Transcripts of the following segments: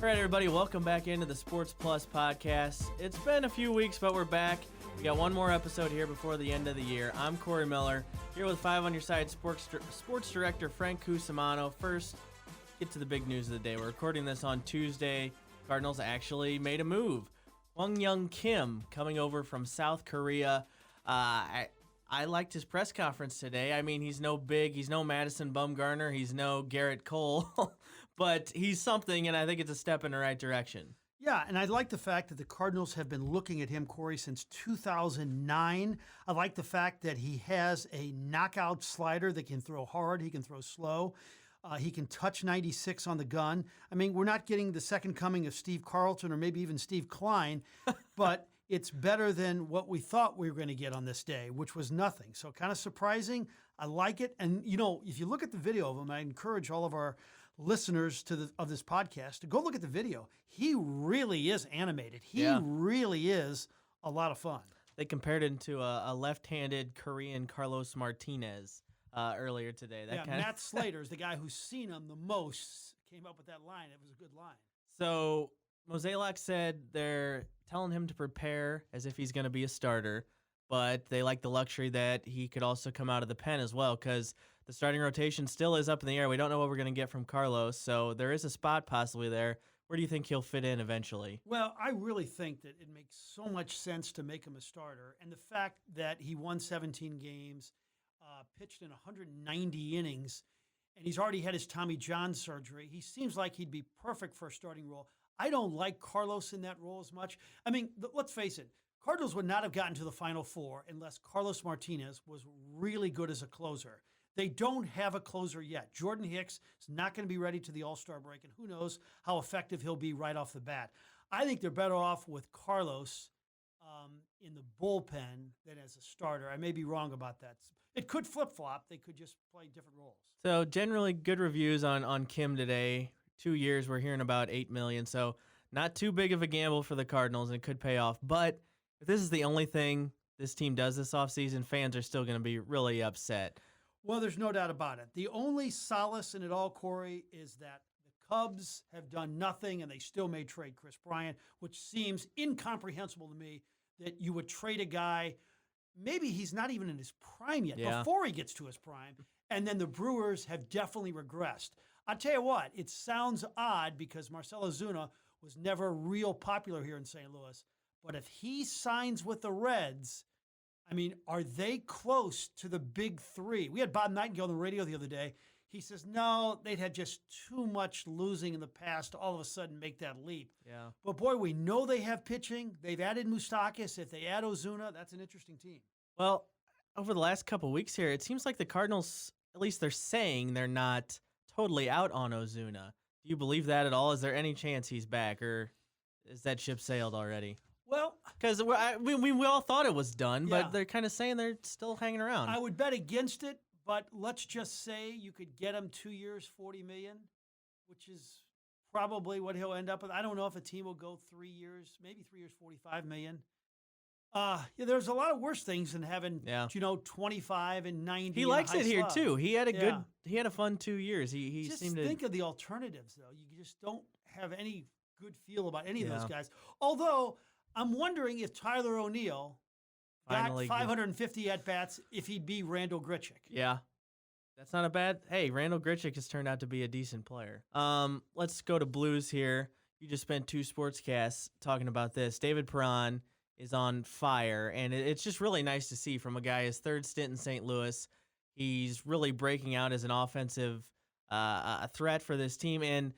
All right, everybody, welcome back into the Sports Plus podcast. It's been a few weeks, but we're back. We got one more episode here before the end of the year. I'm Corey Miller, here with Five on Your Side sports director Frank Cusimano. First, get to the big news of the day. We're recording this on Tuesday. Cardinals actually made a move. Hwang Kim coming over from South Korea. I liked his press conference today. I mean, he's no Madison Bumgarner. He's no Garrett Cole. But he's something, and I think it's a step in the right direction. Yeah, and I like the fact that the Cardinals have been looking at him, Corey, since 2009. I like the fact that he has a knockout slider that can throw hard, he can throw slow. He can touch 96 on the gun. I mean, we're not getting the second coming of Steve Carlton or maybe even Steve Klein, but it's better than what we thought we were going to get on this day, which was nothing. So kind of surprising. I like it. And, you know, if you look at the video of him, I encourage all of our listeners of this podcast to go look at the video. He really is animated. He really is a lot of fun. They compared him to a left-handed Korean Carlos Martinez earlier today. Matt Slater's the guy who's seen him the most. Came up with that line. It was a good line. So Mozeliak said they're telling him to prepare as if he's going to be a starter, but they like the luxury that he could also come out of the pen as well because the starting rotation still is up in the air. We don't know what we're going to get from Carlos, so there is a spot possibly there. Where do you think he'll fit in eventually? Well, I really think that it makes so much sense to make him a starter, and the fact that he won 17 games, pitched in 190 innings, and he's already had his Tommy John surgery. He seems like he'd be perfect for a starting role. I don't like Carlos in that role as much. I mean, let's face it, Cardinals would not have gotten to the Final Four unless Carlos Martinez was really good as a closer. They don't have a closer yet. Jordan Hicks is not going to be ready to the All-Star break, and who knows how effective he'll be right off the bat. I think they're better off with Carlos in the bullpen than as a starter. I may be wrong about that. It could flip-flop. They could just play different roles. So generally good reviews on Kim today. 2 years, we're hearing about $8 million. So not too big of a gamble for the Cardinals, and it could pay off. But if this is the only thing this team does this offseason, fans are still going to be really upset. Well, there's no doubt about it. The only solace in it all, Corey, is that the Cubs have done nothing, and they still may trade Chris Bryant, which seems incomprehensible to me that you would trade a guy, maybe he's not even in his prime yet, before he gets to his prime, and then the Brewers have definitely regressed. I'll tell you what, it sounds odd because Marcell Ozuna was never real popular here in St. Louis, but if he signs with the Reds, I mean, are they close to the big three? We had Bob Nightingale on the radio the other day. He says, no, they'd had just too much losing in the past to all of a sudden make that leap. Yeah. But, boy, we know they have pitching. They've added Moustakas. If they add Ozuna, that's an interesting team. Well, over the last couple of weeks here, it seems like the Cardinals, at least they're saying they're not totally out on Ozuna. Do you believe that at all? Is there any chance he's back, or is that ship sailed already? Well, because we all thought it was done, but they're kind of saying they're still hanging around. I would bet against it, but let's just say you could get him 2 years, $40 million, which is probably what he'll end up with. I don't know if a team will go 3 years, maybe 3 years, $45 million. There's a lot of worse things than having 25 and 90. He likes it here too. He had a fun 2 years. He just seemed to think of the alternatives though. You just don't have any good feel about any of those guys. Although I'm wondering if Tyler O'Neill got 550 at-bats, if he'd be Randal Grichuk. Yeah. That's not a bad... Hey, Randal Grichuk has turned out to be a decent player. Let's go to Blues here. You just spent 2 sportscasts talking about this. David Perron is on fire, and it's just really nice to see from a guy, his third stint in St. Louis. He's really breaking out as an offensive threat for this team, and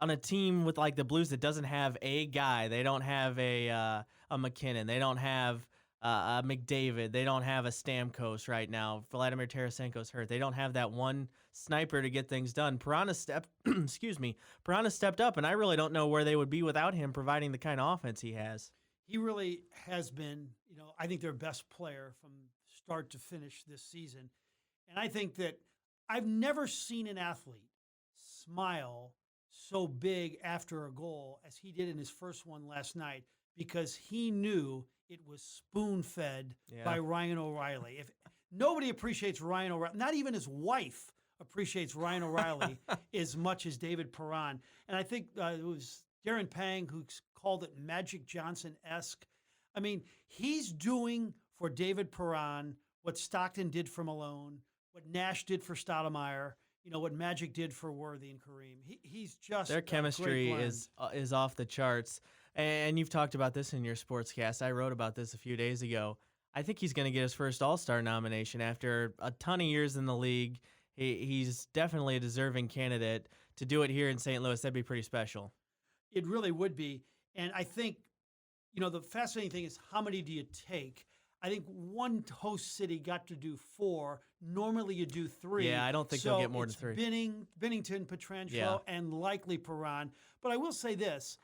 on a team with like the Blues that doesn't have a guy. They don't have a McKinnon. They don't have a McDavid. They don't have a Stamkos right now. Vladimir Tarasenko's hurt. They don't have that one sniper to get things done. Perron stepped up, and I really don't know where they would be without him providing the kind of offense he has. He really has been, I think their best player from start to finish this season. And I think that I've never seen an athlete smile so big after a goal as he did in his first one last night, because he knew it was spoon-fed by Ryan O'Reilly. If nobody appreciates Ryan O'Reilly, not even his wife appreciates Ryan O'Reilly as much as David Perron. And I think it was Darren Pang, who called it Magic Johnson-esque. I mean, he's doing for David Perron what Stockton did for Malone, what Nash did for Stoudemire, what Magic did for Worthy and Kareem. He's just their chemistry is off the charts. And you've talked about this in your sportscast. I wrote about this a few days ago. I think he's going to get his first All-Star nomination after a ton of years in the league. He's definitely a deserving candidate. To do it here in St. Louis, that'd be pretty special. It really would be. And I think, the fascinating thing is, how many do you take? I think one host city got to do 4. Normally you do 3. Yeah, I don't think they'll get more than 3. Bennington, Petrangelo, and likely Perron. But I will say this.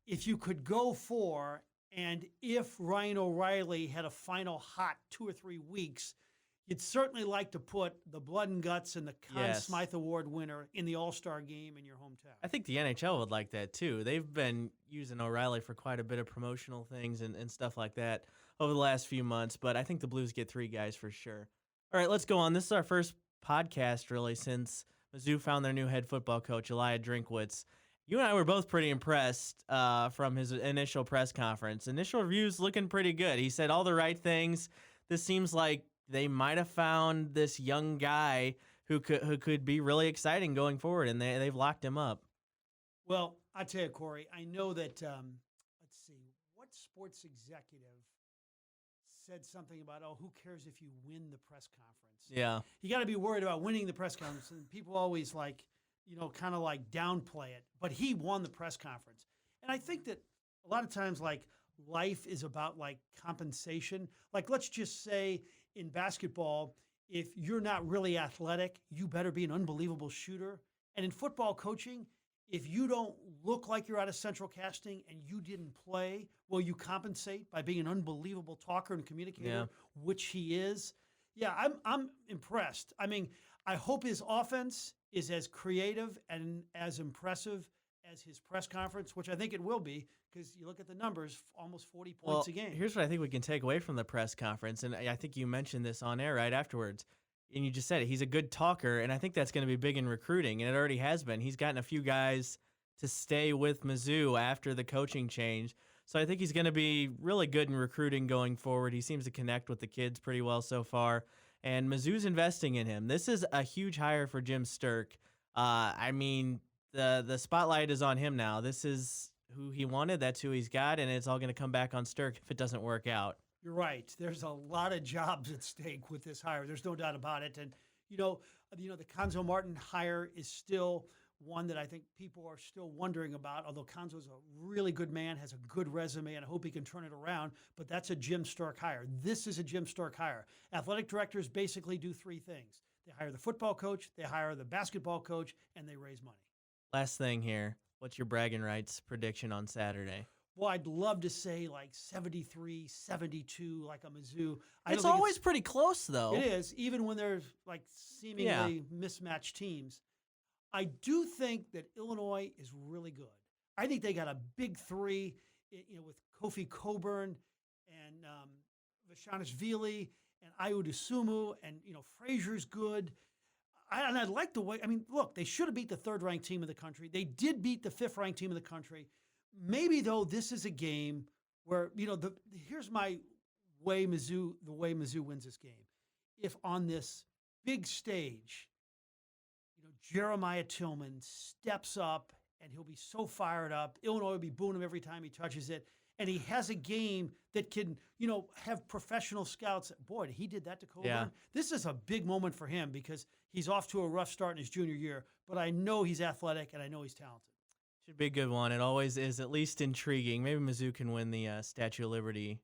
If you could go 4, and if Ryan O'Reilly had a final hot 2 or 3 weeks, you'd certainly like to put the Blood and Guts and the Conn Smythe Award winner in the All-Star game in your hometown. I think the NHL would like that too. They've been using O'Reilly for quite a bit of promotional things and stuff like that over the last few months, but I think the Blues get 3 guys for sure. All right, let's go on. This is our first podcast, really, since Mizzou found their new head football coach, Elijah Drinkwitz. You and I were both pretty impressed from his initial press conference. Initial reviews looking pretty good. He said all the right things. This seems like they might have found this young guy who could be really exciting going forward, and they've locked him up. Well, I tell you, Corey, I know that, let's see, what sports executive said something about, who cares if you win the press conference? Yeah. You got to be worried about winning the press conference, and people always kind of downplay it. But he won the press conference. And I think that a lot of times, life is about, compensation. Let's just say in basketball, if you're not really athletic, you better be an unbelievable shooter. And in football coaching, if you don't look like you're out of central casting and you didn't play, well, you compensate by being an unbelievable talker and communicator, which he is. Yeah, I'm impressed. I mean, I hope his offense is as creative and as impressive as his press conference, which I think it will be, because you look at the numbers, almost 40 points a game. Here's what I think we can take away from the press conference, and I think you mentioned this on air right afterwards, and you just said it. He's a good talker, and I think that's going to be big in recruiting, and it already has been. He's gotten a few guys to stay with Mizzou after the coaching change, so I think he's going to be really good in recruiting going forward. He seems to connect with the kids pretty well so far, and Mizzou's investing in him. This is a huge hire for Jim Sturck. I mean, the spotlight is on him now. This is who he wanted. That's who he's got, and it's all going to come back on Sturck if it doesn't work out. You're right. There's a lot of jobs at stake with this hire. There's no doubt about it. And the Conzo Martin hire is still one that I think people are still wondering about. Although Conzo's a really good man, has a good resume, and I hope he can turn it around. But that's a Jim Sturck hire. This is a Jim Sturck hire. Athletic directors basically do 3 things: they hire the football coach, they hire the basketball coach, and they raise money. Last thing here. What's your bragging rights prediction on Saturday? Well, I'd love to say 73, 72, like a Mizzou. It's always pretty close, though. It is, even when there's seemingly mismatched teams. I do think that Illinois is really good. I think they got a big 3, with Kofi Coburn and Vashanishvili and Ayo Dosunmu, and Frazier's good. And I like the way, look, they should have beat the 3rd-ranked team in the country. They did beat the 5th-ranked team in the country. Maybe, though, this is a game where, here's my way Mizzou wins this game. If on this big stage, Jeremiah Tillman steps up, and he'll be so fired up. Illinois will be booing him every time he touches it. And he has a game that can, have professional scouts. Boy, he did that to Coburn. Yeah. This is a big moment for him because he's off to a rough start in his junior year. But I know he's athletic, and I know he's talented. Should be a good one. It always is at least intriguing. Maybe Mizzou can win the Statue of Liberty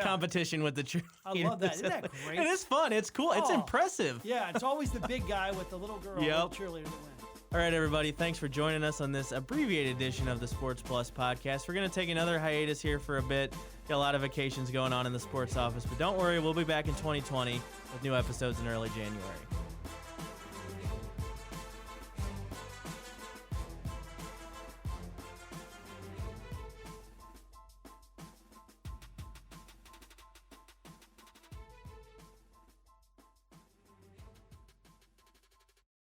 competition with the cheerleaders. I love that. Isn't that great? It is fun. It's cool. It's impressive. Yeah, it's always the big guy with the little girl, little cheerleader to win. All right, everybody. Thanks for joining us on this abbreviated edition of the Sports Plus podcast. We're going to take another hiatus here for a bit. Got a lot of vacations going on in the sports office, but don't worry. We'll be back in 2020 with new episodes in early January.